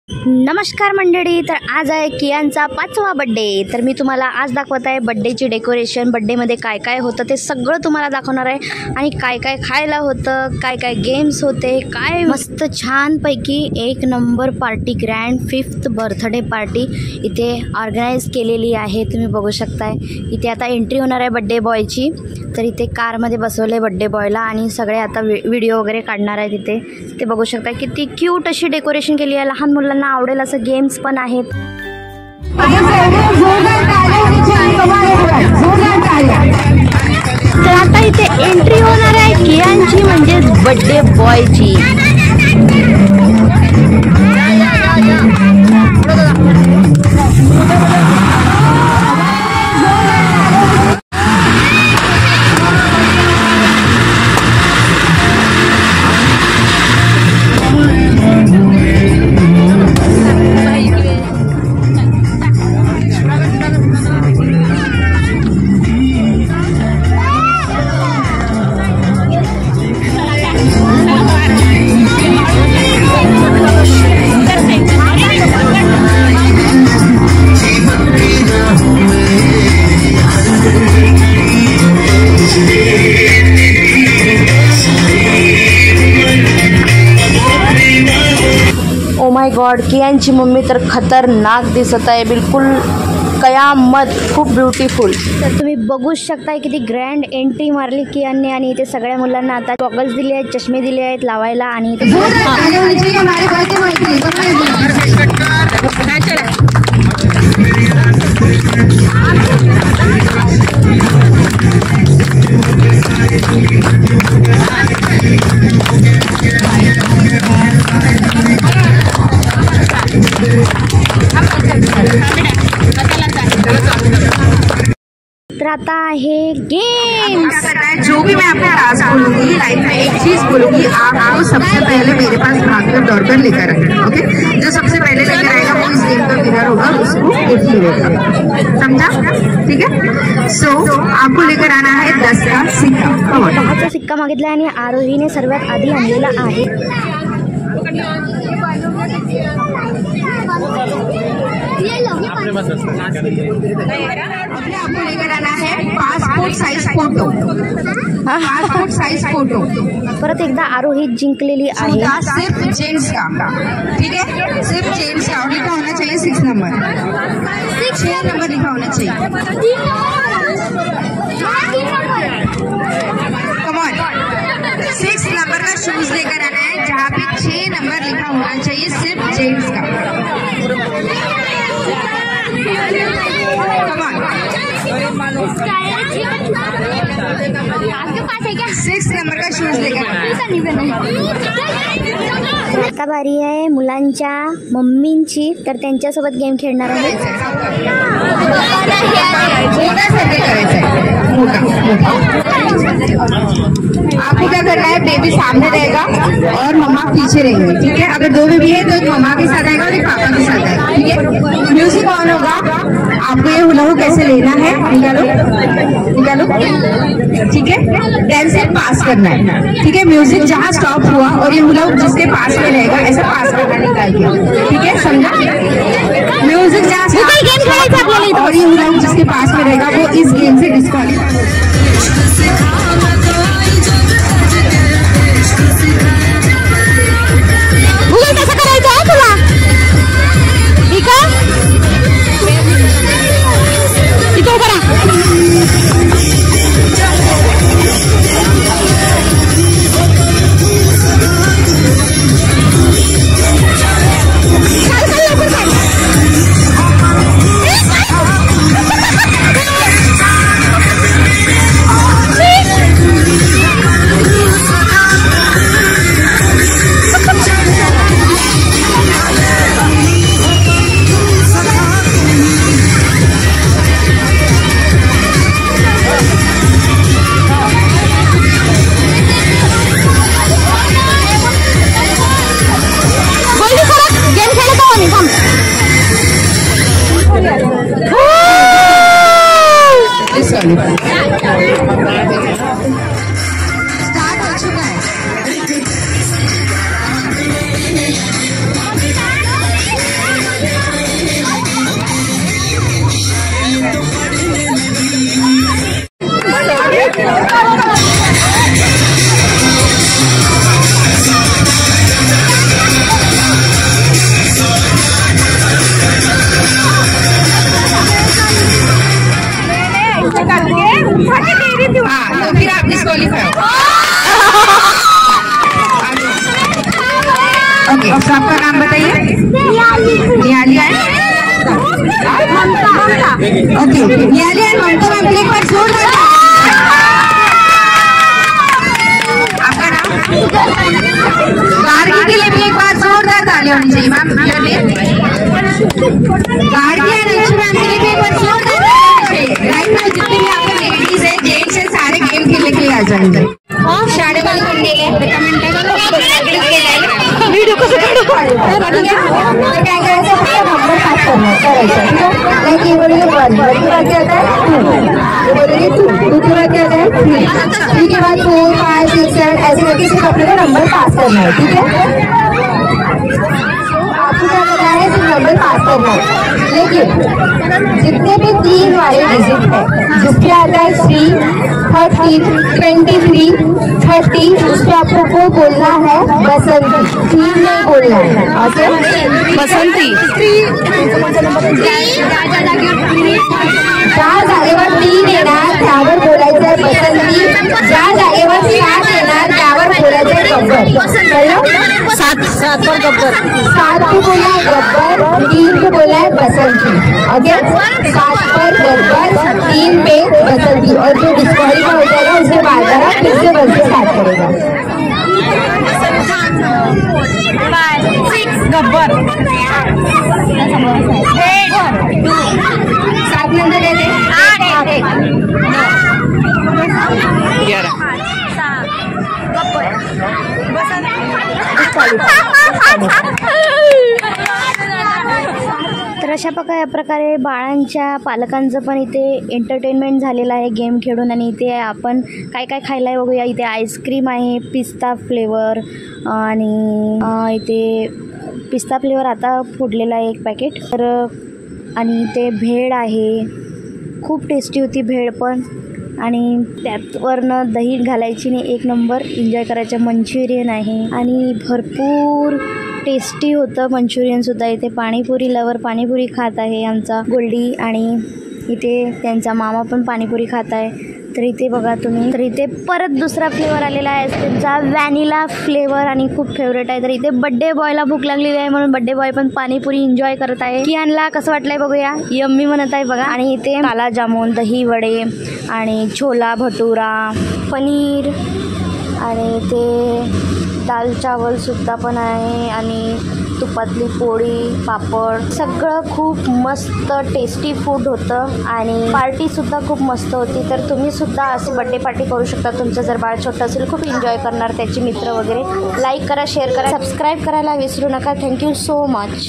नमस्कार मंडळी, तर आज आहे कियांचा 5वा बड्डे। तर मी तुम्हाला आज दाखवत आहे बड्डेची डेकोरेशन। बड्डेमध्ये काय काय होतं ते सगळं तुम्हाला दाखवणार आहे आणि काय काय खायला होतं, काय काय गेम्स होते, काय मस्त छानपैकी एक number party, grand 5th birthday party इथे ऑर्गनाइज केलेली आहे। तुम्ही बघू शकताय इथे आता एंट्री होणार आहे बड्डे बॉयची। तर इथे कारमध्ये बसवले बड्डे बॉयला आणि सगळे आता व्हिडिओ वगैरे काढणार आहेत इथे। ते बघू शकता किती क्यूट अशी डेकोरेशन केली आहे, लहान मुलांना आवडेल असं गेम्स पण आहेत। तर आता इथे एंट्री होणार आहे कियांची म्हणजे बड्डे बॉयची। ओ माय गॉड, कियांची मम्मी तर खतरनाक दिसत आहे, बिलकुल कयामत, खूप ब्युटिफुल। तर तुम्ही बघू शकता किती ग्रँड एंट्री मारली कियांनी आणि इथे सगळ्या मुलांना आता गॉगल्स दिले आहेत, चष्मे दिले आहेत लावायला आणि तर आता आहे गेम्स। जो भी मैं आपको टास्क बोलूंगी, लाइफ में एक चीज बोलूंगी, आपको सबसे पहले मेरे पास भागकर दौड़कर लेकर आना। ओके, जो सबसे पहले लेकर आएगा वो इस गेम का विनर होगा, उसको गिफ्ट मिलेगा, समझा? ठीक है। सो आपको लेकर आना है 10 का सिक्का। 10चा सिक्का मागितला आणि आरोहीने सर्वात आधी आणलेला आहे। आपको लेकर आना है passport size photo. Passport size photo परत एकदा आरोही जिंकलेली आहे। सिर्फ जेंट्स का, ठीक है, सिर्फ जेंट्स का। लिखा होना चाहिए 6 नंबर, 6 नंबर लिखा होना चाहिए। कम ऑन, 6 नंबर का शूज लेकर आना है जहाँ पे 6 नंबर लिखा होना चाहिए, सिर्फ जेंट्स का। कम ऑन, 6 नंबर का शूज लेकर आता बारी आहे मुलांच्या मम्मींची, तर त्यांच्यासोबत गेम खेळणार आहे। आपको क्या करना है, बेबी सामने रहेगा और मम्मा पीछे रहेंगे, ठीक है। अगर 2 बेबी है तो एक मम्मा के साथ आएगा और एक पापा के साथ आएगा, ठीक है। म्यूजिक ऑन होगा, आपको ये हुला हुक कैसे लेना है, निकालो निकालो, ठीक है। 10 से पास करना है, ठीक है। म्यूजिक जहाँ स्टॉप हुआ और ये हुला हुक जिसके पास में रहेगा ऐसा पास करना निकाल के, ठीक है, समझा? म्यूजिक जहाँ और ये हुला हुक जिसके पास में रहेगा वो इस गेम से disqualify. Okay Nihali and Mamta ma'am के लिए एक बार जोरदार आपका नाम गार्गी के लिए भी एक बार जोरदार ताली होनी चाहिए ma'am. Gargi and Anshu ma'am के लिए भी एक बार जोरदार ताली होनी चाहिए। राइट नाउ जितने भी आपके लेडीज है जेंट्स है सारे गेम खेलने के लिए आ जाएंगे। शाळे बंद करून गेले व्हिडिओ कसं काढू तर काय करायचं फक्त नंबर पास करायचा ठीक है। लाइक ये बोलेंगे 1 1 के बाद क्या आता है 2 ये बोलेंगे 2 2 के बाद क्या आता है 3 3 के बाद 4 5 6 7 ऐसे करके सिर्फ अपने को नंबर पास करना है ठीक है। आपको क्या करना है सिर्फ नंबर पास करना है। लेकिन जितने भी 3 वाले डिजिट है जिसके आता है 3 30 23 30 उस पर आपको बोलना है बसंती 3 नहीं बोलना है ओके बसंती ज्या जागेवर 3 येणार त्यावर बोलायचं आहे बसंती ज्या जागेवर 7 येणार त्यावर बोलायचं आहे गब्बर 7 पर गब्बर 7 को बोला है गब्बर 3 को बोला है बसंती ओके 7 पर गब्बर 3 पे बसंती और जो डिस्क्वालीफाई हो जाएगा उसके बाद फिर से बस स्टार्ट करेगा। गब्बर 7 नंबर देते 11 तर अशा प्रकारे बाळांच्या पालकांचं पण इथे एंटरटेनमेंट झालेलं आहे गेम खेळून। आणि इथे आपण काय काय खायला आहे बघूया। इथे आईस्क्रीम आहे पिस्ता फ्लेवर आणि इथे पिस्ता फ्लेवर आता फुटलेला आहे एक पॅकेट तर आणि इथे भेळ आहे खूप टेस्टी होती भेळ पण आणि त्यात वरनं दही घालायची आणि एक नंबर एन्जॉय करायचं। मंचुरियन आहे आणि भरपूर टेस्टी होतं मंचुरियनसुद्धा। इथे पाणीपुरी लवर पाणीपुरी खात आहे आमचा गोल्डी आणि इथे त्यांचा मामा पण पाणीपुरी खात आहे। तर इथे बघा तुम्ही तर इथे परत दुसरा फ्लेवर आलेला आहे आईस्क्रीमचा व्हॅनिला फ्लेवर आणि खूप फेवरेट आहे। तर इथे बड्डे बॉयला भूक लागलेली आहे म्हणून बड्डे बॉय पण पाणीपुरी एन्जॉय करत आहे। कियानला कसं वाटलंय बघूया यम्मी म्हणत आहे बघा। आणि इथे काला जामून दही वडे आणि छोला भटुरा पनीर आणि इथे दाल चावलसुद्धा पण आहे आणि तुपातली पोळी पापड सगळं खूप मस्त टेस्टी फूड होतं आणि पार्टीसुद्धा खूप मस्त होती। तर तुम्हीसुद्धा अशी बड्डे पार्टी करू शकता। तुमचं जर बाळ छोटं असेल खूप एन्जॉय करणार त्याचे मित्र वगैरे। लाईक करा शेअर करा सबस्क्राईब करायला विसरू नका। Thank you so much.